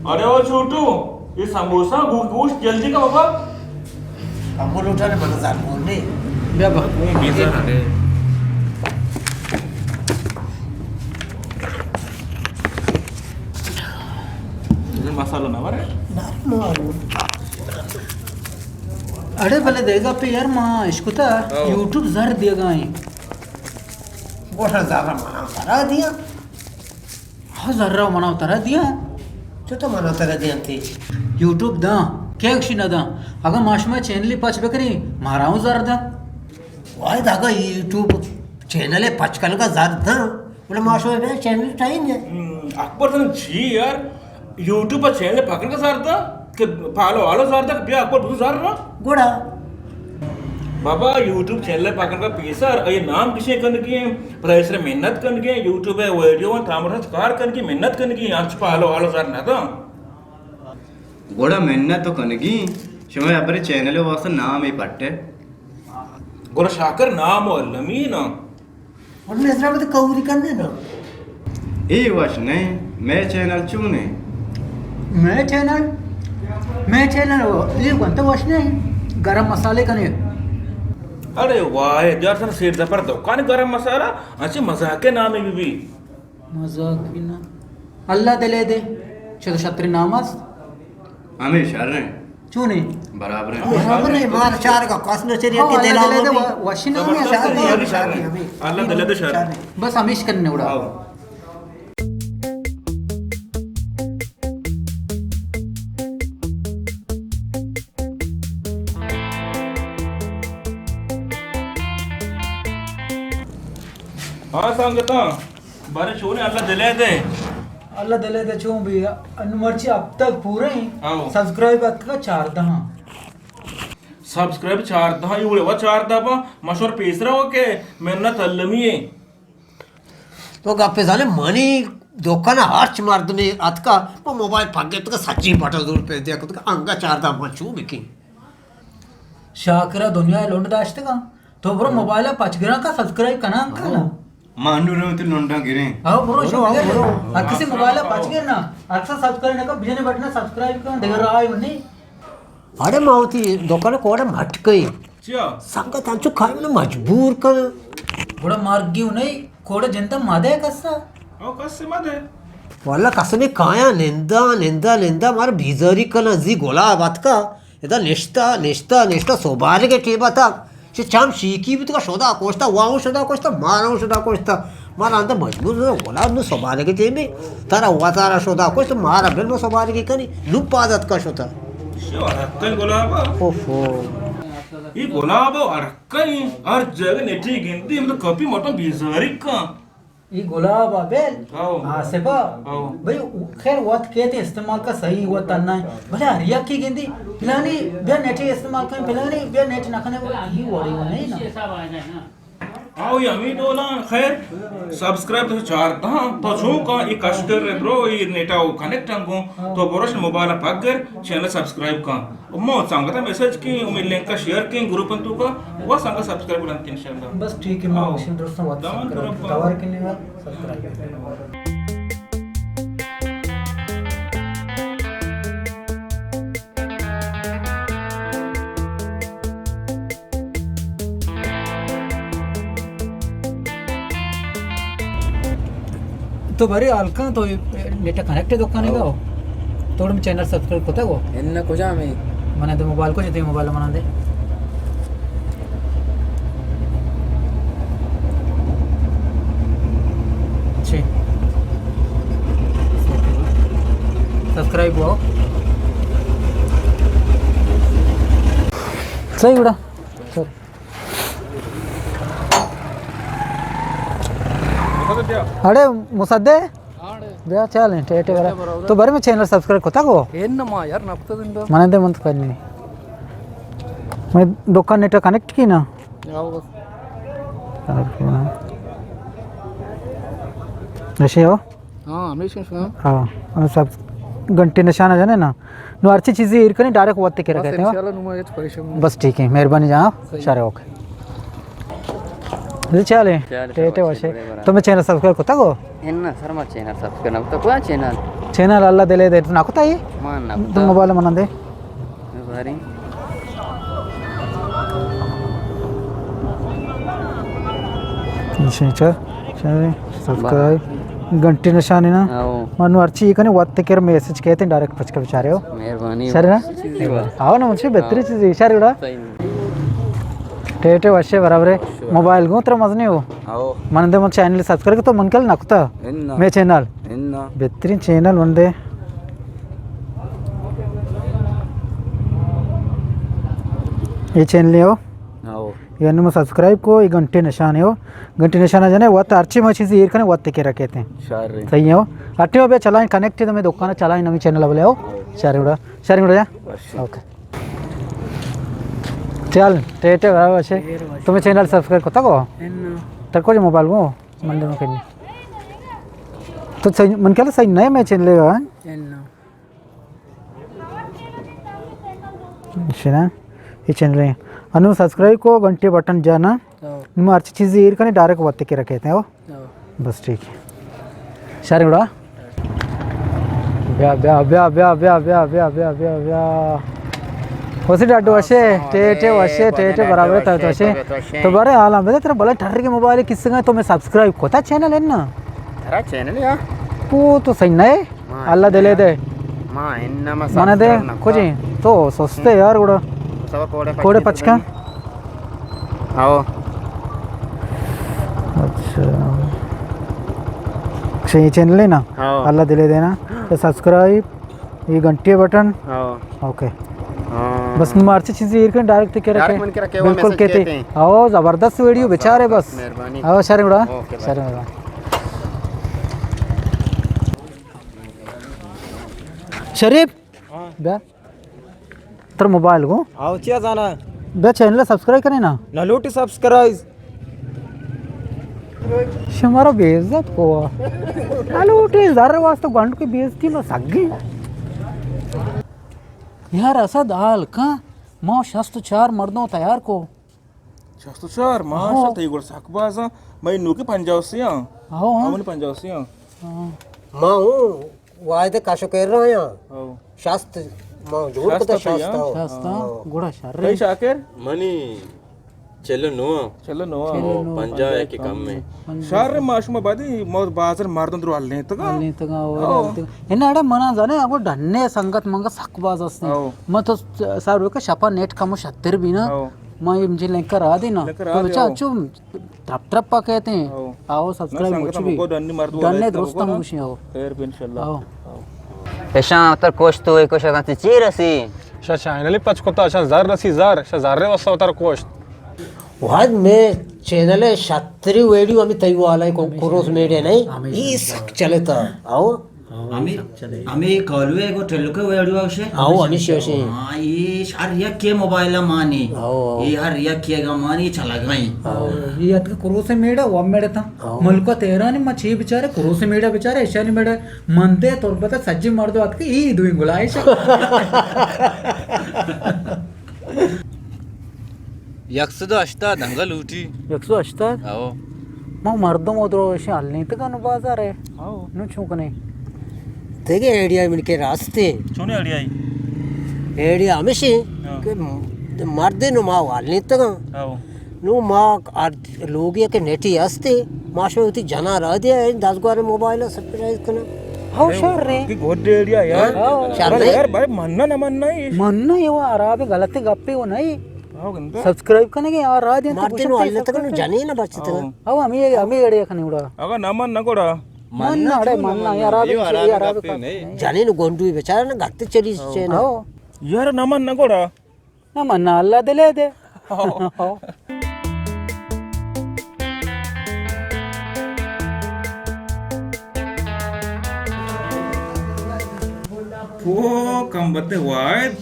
अरे ओ छोटू, ये समोसा गोश्त जल्दी का बाबा। अमोल उठाने मला जाणवलं नाही. द्या बा. मसाला ना बरं. अरे भले देगा पे यार माँ इसको तो यूट्यूब जर देगा ही गोठा झाला म्हणा करा दिया. हाँ जर्रा मना उतारा दिया छोटा म्हणा तरा दिया ते. यूट्यूब दा क्या क्षी ना दा अगर माशमा चैनल पाच बकरी माराऊं जर दा वाय धागा यूट्यूब चॅनल आहे पचकल का जार दा मला माशो बे चॅनल टाइम है. अकबर तन छी यार यूट्यूब पर चैनल पकड़ के सारता कि फॉलो वालो सारता कि अकबर बुझ सार रहा गोडा बाबा यूट्यूब चैनल पकड़ का पैसा ये नाम किसे करने की प्रेसर मेहनत करने की यूट्यूब है वीडियो तामरा कार करने की मेहनत करने की आज फॉलो वालो सार ना तो गोड़ा मेहनत तो कनगी शिवाय अपने चैनल वास्ते नाम ही पट्टे गोरा शाकर नाम और लमीन और नेसरामध्ये कौरी करने ना ये वश नहीं मैं चैनल चुने मैं चैनल ये कोणता वॉश नाही गरम मसाले का नाही अरे वाह यार सन सेठ जफर दुकान गरम मसाला अच्छे मजाक नाम है बीबी मजाक ना अल्लाह दिले दे चलो छत्री नामाज हमें शर रहे चुने बराबर है बराबर नाही मार चार का कसं चरिया की अल्लाह दिले दिला दे वशिना में अल्लाह दिले दे शर बस हमेश करने उड़ा हाँ सांगता बारे छोने अल्लाह दिले दे अल्लाह दिले दे चूं भी अनमर्ची अब तक पूरे ही आओ। सब्सक्राइब का 4 दहा सब्सक्राइब 4 दहा ये वो 4 दहा मशहूर पेसरा हो के मेहनत अल्लमी है तो गप्पे झाले मनी दोकाना हार्च मारतो नाही आता पण मोबाईल फागे तो सच्ची बटा रुपये द्या तो अंगा चार दाम मचू बिकी शाकरा दुनिया लोंड दाश्त का तो ब्रो मोबाइल पचगरा का सब्सक्राइब करना का मांडू रहे तो नोंडा गिरे आओ ब्रो हर किसी मोबाइल पचगे ना अक्सर सब्सक्राइब का बिजने बटन सब्सक्राइब कर देगा रहा है नहीं अरे मावती दोकाना कोडा मटकई क्या सांगा त्यांचो काय मला मजबूर कर थोड़ा मार्ग घेऊ नाही कोड जनता मादे कसा आओ कसे मत है वाला कसने काया निंदा निंदा निंदा मार भिजरी कना जी गोला बात का इधर नेस्ता सोबारे के टेबा से चाम शीकी भी तो शोधा कोस्ता वाऊ शोधा कोस्ता माराऊ शोधा कोस्ता मारा अंत मजबूर गोला नु सोबारे के टेबे तारा वातारा शोधा कोस्ता मारा बेल नो सोबारे के कनी लुप आदत का शोधा शो अरक्कन गुलाब ओफो ये गुलाब अरक्कन हर जगह नेटी गिनती मतलब कॉपी मोटो बिजारी का ये गुलाब बेल आओ। आसिफा आओ। भाई खैर वक्त कहते इस्तेमाल का सही हुआ तन्ना है भले हरिया की गिंदी फिलानी बिया नेट इस्तेमाल कर फिलानी बिया नेट ना करने को ही हो रही नहीं ना आओ यमी तो ना खैर सब्सक्राइब तो 4 दहा तो छो का ये कस्टर रे ब्रो ये नेटा वो कनेक्ट अंगो तो बोरस मोबाइल पकड़ चैनल सब्सक्राइब का मो सांगता मैसेज की उम्मीद लिंक का शेयर की ग्रुप अंतु का वो सांगा सब्सक्राइब करन इंशाल्लाह बस ठीक है मैं आओ। ऑप्शन दोस्तों दामन व्हाट्सएप तरफ कर कवर करने बाद सब्सक्राइब तो बरी अलका तो नेट कनेक्ट दुकान है तो चैनल सब्सक्राइब होता है वो ಎನ್ನ ಕುಜಾಮಿ मना दे मोबाइल को जते मोबाइल मना दे अच्छे सब्सक्राइब हुआ सही उड़ा चल अरे मुसद्दे बे चल टेटे वरा तो बरे में चैनल सब्सक्राइब होता को ಏನಮ್ಮ ಯಾರು ನಪ್ತದಿಂದ मने दे मंत करनी मैं दुकान नेट कनेक्ट की ना ಯಾವ ऐसे हो ಹಾ ಅಮೇಶ್ हाँ और सब घंटे निशान आ जाने ना नो अच्छी चीज़ें इर करनी डायरेक्ट वत्ते के रखते हैं ಇನ್ಶಾಲ್ಲ ನಿಮ್ಮ ಪರಿಶ್ರಮ बस ठीक है मेहरबानी जहाँ सारे ओके चाले टेटे वशे तुम्हें चैनल सब्सक्राइब कोता को ఎన్న శర్మ ఛానల్ సబ్స్క్రైబ్ నవ్వుతా కూడా ఛానల్ चैनल अल्लाह दिले दे नाकुता ये మా तुम నవ్వుతా मोबाइल मनंदे భారీ सब्सक्राइब घंटी निशानी ना आओ मनु अर्ची कने वत्ते केर मैसेज कहते डायरेक्ट पचक बेचारे हो मेहरबानी సరేనా అవును మంచి బెత్తరి చీజ్ ఇషారు కూడా टेटे वशे बराबरे मोबाइल गो तर मजने हो आओ मनदे मन चैनल सब्सक्राइब तो मन कल नकुता ఎన్న मे चैनल ఎన్న बेहतरीन चैनल वंदे ये चैनल हो आओ इवन में सब्सक्राइब को ये घंटे निशान हो घंटे निशान जने वत अर्ची मची से ईर कने वत के रखते हैं షారీ सही है हो अट्टे हो बे चलाएं कनेक्ट है मैं दुकान चलाएं नवी चैनल वाले हो शारी उड़ा जा ओके चल टेटे बराबर छे तुम्हें चैनल सब्सक्राइब करता को तर को मोबाइल को मंडे में करनी तो सही मन क्या सही नहीं मैं चैनल लेगा ना ये चैनल है अनु सब्सक्राइब को घंटे बटन जाना निम्न अच्छी चीज़ ईर कने डायरेक्ट वत्ते के रखे थे हो बस ठीक है शारी उड़ा ब्या ब्या ब्या ब्या ब्या ब्या ब्या ब्या ब्या ब्या वैसे डाडो वशे टेटे बराबर था तो वशे तो बरे हाल हम तेरा भला ठहर के मोबाइल किससे गए तो मैं सब्सक्राइब कोता चैनल है ना తెరా ఛానల్ యా तू तो सही नहीं अल्लाह दिले दे మా ఎన్న మా माने दे कुछ तो सस्ते यार उड़ा कोड़े पचका आओ अच्छा ये चैनल है ना हाँ। अल्लाह दिले देना तो सब्सक्राइब ये घंटे बटन आओ ओके हां बस मार्च चीज़ ये कर डायरेक्ट के Direct मन के रखे हुए बिल्कुल message कहते कहते हैं। आओ जबरदस्त वीडियो बेचारे बस मेहरबानी आओ शारी उड़ा ओके, शारी उड़ा शरीफ बे तर मोबाइल को आओ चिया जाना बे चैनल सब्सक्राइब करे ना नलोटी सब्सक्राइब हमारा बेइज्जत को आलू उठे जरा वास्तव गंड की बेइज्जती में सगी यार असद हाल का माँ शस्त चार मर्दों तैयार को शास्त्रचार माशा ते गोड साकबाजा मै नुकी पंजावसिया आओ हाँ हमने पंजावसिया माँ हूँ वायदे काशो कह रहा हूँ आओ शास्त्र माँ जोड़ पता शास्त्र हो शस्ता गुड़ा शर्रे कई शाकिर मनी चलो नो चलो नो पंजा है कि कम में शार माशुमा बादी मौत बाजार मारदन द्रो हल्ले तगा नहीं तो एनाडे मना जाने अगो डन्ने संगत मंगा सकबाज असते आओ। मैं तो सारू का शपा नेट कमो 76 भी ना आओ। मैं मुझे लेकर आ देना लेकर आ तो दे, बच्चा आओ। अच्छो ट्रप कहते हैं आओ। आओ ना सब्सक्राइब संगत कुछ भी हमको डन्नी मार दो डन्ने दोस्ता मुझे आओ खैर भी इंशाल्लाह आओ Eşan atar koştu, koşadan tirasi. Așa channel pachkota așa zar rasi zar, așa zarre wasa utar kost. वाद में चैनल है शात्री वीडियो आम्ही तैव आलाय कोरोस मेडिया नाही ही सक चलता आओ आम्ही कॉलवे गो टेलुके वेडिओ अवशे आओ आम्ही शेवशे हाँ ये शार या के मोबाइल मानी आओ ये यार या किया मानी चला गई ये अतके कुरोसे मेड़ा वम मेड़ा था मलको तेरा ने मछी बेचारे कुरोसे मेड़ा बेचारे ऐसा नहीं मेड़ा मनते तोर पता सज्जी मार दो अतके ई दुई गुलाय यक्सदो अष्टा दंगल उठी 180 आओ मग मर्दम उधर ऐसे हलने तक अनु बाजार है आओ नु छूक नहीं तेगे आइडिया मिनके रास्ते छोने आइडिया आई आइडिया हमेशे के मर्दे नु मा वालनी तक आओ नु मा लोग या के नेटी असते माशे होती जना रह दिया 10 बार मोबाइल सब्सक्राइब करना हाउ शर रे की गोड आइडिया यार शार अरे रे यार भाई मानना ना मानना ये मन ना ये वो आराब गलत गप्पे हो नहीं आओ गंदा सब्सक्राइब करने के यार आ दे मर्दे नु वालनी तक नु जाने ना बचते तक अब हमें एड़े खने उड़ा अगर ना मानना कोड़ा मन ना अरे मन ना यार आराब जाने नु गोंडू बेचारा ना गाते चली चैनल आओ यार ना मानना कोड़ा ना मन अल्लाह दिले दे आओ वो कम बते वायद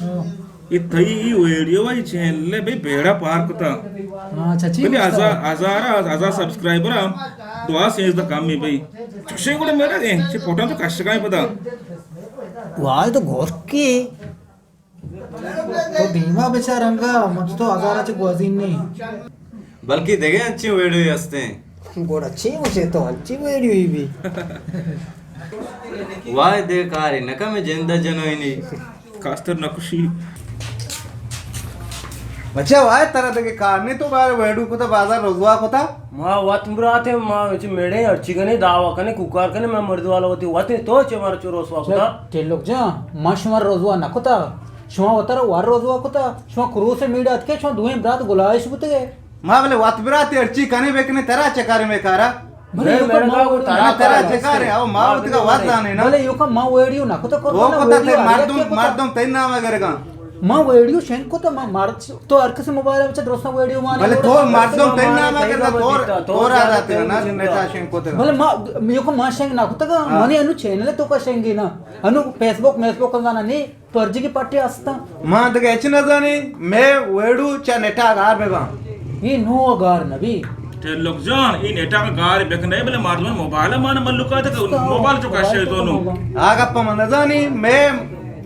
इथई वीडियो वाई चैनल बे बेड़ा पार्क ता हां चाची बली हजार सब्सक्राइबर दुआ सेज द काम में भाई चुशे गुडे मेरा दे चे फोटो तो कष्ट काय पता वाल तो गोरकी तो भीमा बेचारंगा मुझ तो हजाराची गोजीन नाही बल्कि देखे अच्छी वीडियो असते हैं गोड अच्छी उसे तो अच्छी वेडी हुई भी वाय दे कार नका में जिंदा जनोइनी कास्तर नकुशी बच्चा वाय तरह देखे कारने तो बार वेडू को तो बाजार रोजवा को था माँ वत मुराते माँ चे मेडे अर्ची कने दावा कने कुकार कने मैं मर्द वाला होती वत तो चे मार चोरोस वाकुता ते लोग जा मा शुमार रोजवा नकोता शुमा वतर वार रोजवा कोता शुमा क्रूसे मीडा अतके शुमा दुहे ब्रात गुलाइश बुतगे माँ बोले वात बिरात अर्ची कने बेकने तेरा चकारे में कारा भले यो मेरे का का वो तेरा तेरा चकारे आओ माँ उतका वात जाने ना भले यो का मा वेडियो नकोता को वो को ते मार दूं तेन नाम करेगा मा वेडियो शेन को तो मा मार तो अर्क से मोबाइल में दोस्त वेडियो माने भले तो मार दूं तेन नाम करेगा तोर आ जाते ना नेता शें को तेरा भले मा यो को मा शेंग नकोता का मने अनु चैनल तो का शेंगी ना अनु फेसबुक का ना नी तो अर्जी की पार्टी आस्ता माँ देखे अच्छी न जानी मैं वेडू चा नेटा गार बेगा ये नो अगार नबी ते लोग जान इन एटा का गार बेकने बले मारदन मोबाइल मान मल्लुका ते मोबाइल तो काशे दोनों आगा पमन जानी मैं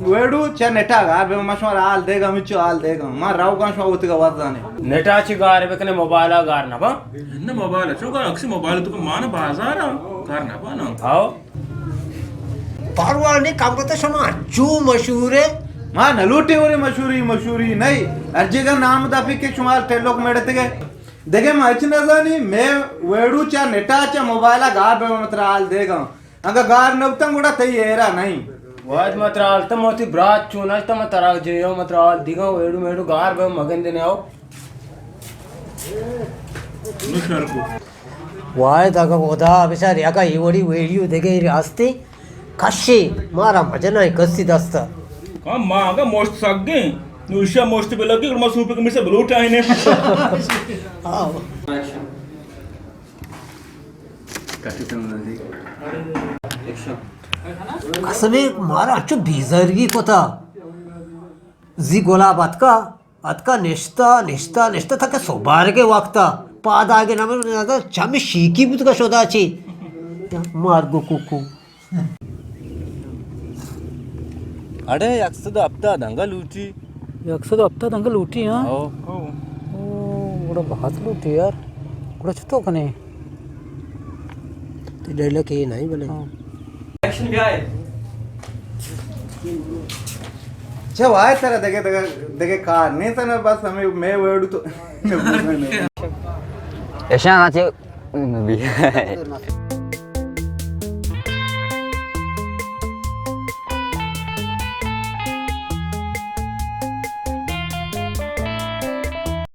वेडू चा नेटा गार बेगा मशवार आल देगा मिचो आल देगा माँ राव का शवा उतका वात जाने नेटाची गार बेकने मोबाइल गार ना बा न मोबाइल चोगा अक्सी मोबाइल तो मान बाजार करना पाना आओ पारवाने काम करते शमा अच्छू मशहूर है माँ नलूटी हो रही मशहूरी नहीं अर्जी का नाम दाफी के शुमार टेलोक मेड़ते गए देखे मैं अच्छी न जानी मैं वेडू चा नेटा चा मोबाइल गार बेगा मत आल देगा अगर गार नबतंग गुड़ा तई एरा नहीं वाद मतराल तम होती ब्रात चुना तम तराग जेयो मतराल दिगा वेडू मेडू गार बे मगन देने आओ नुशर को वाय दागा गोदा बिचार याका एवढी वेडियो देगे रास्ते कशी मारा मजा नाही कसी दस्त का मांगा मोस्ट सग्गे नुशा मोस्ट पे लगी और मसूप के मिसे ब्लू टाइने असं मी मारा अच्छू भिजरगी कोता जी गोलाब अतका नेस्ता थका सोबारगे वागता पाद आगे ना मैं चामी शीकी भी तुका शोधाची मार्गो कुकू अरे अक्सर हफ्ता दंगा लूटी 100 हप्ता दंगल लूटी हां ओ ओ बड़ा बहुत लूटी यार कुछ तो कने ते डायलॉग हे नाही बोले एक्शन क्या है अच्छा वाय तरह देखे कार नहीं था ना बस हमें मैं वेडू तो यशा नाचे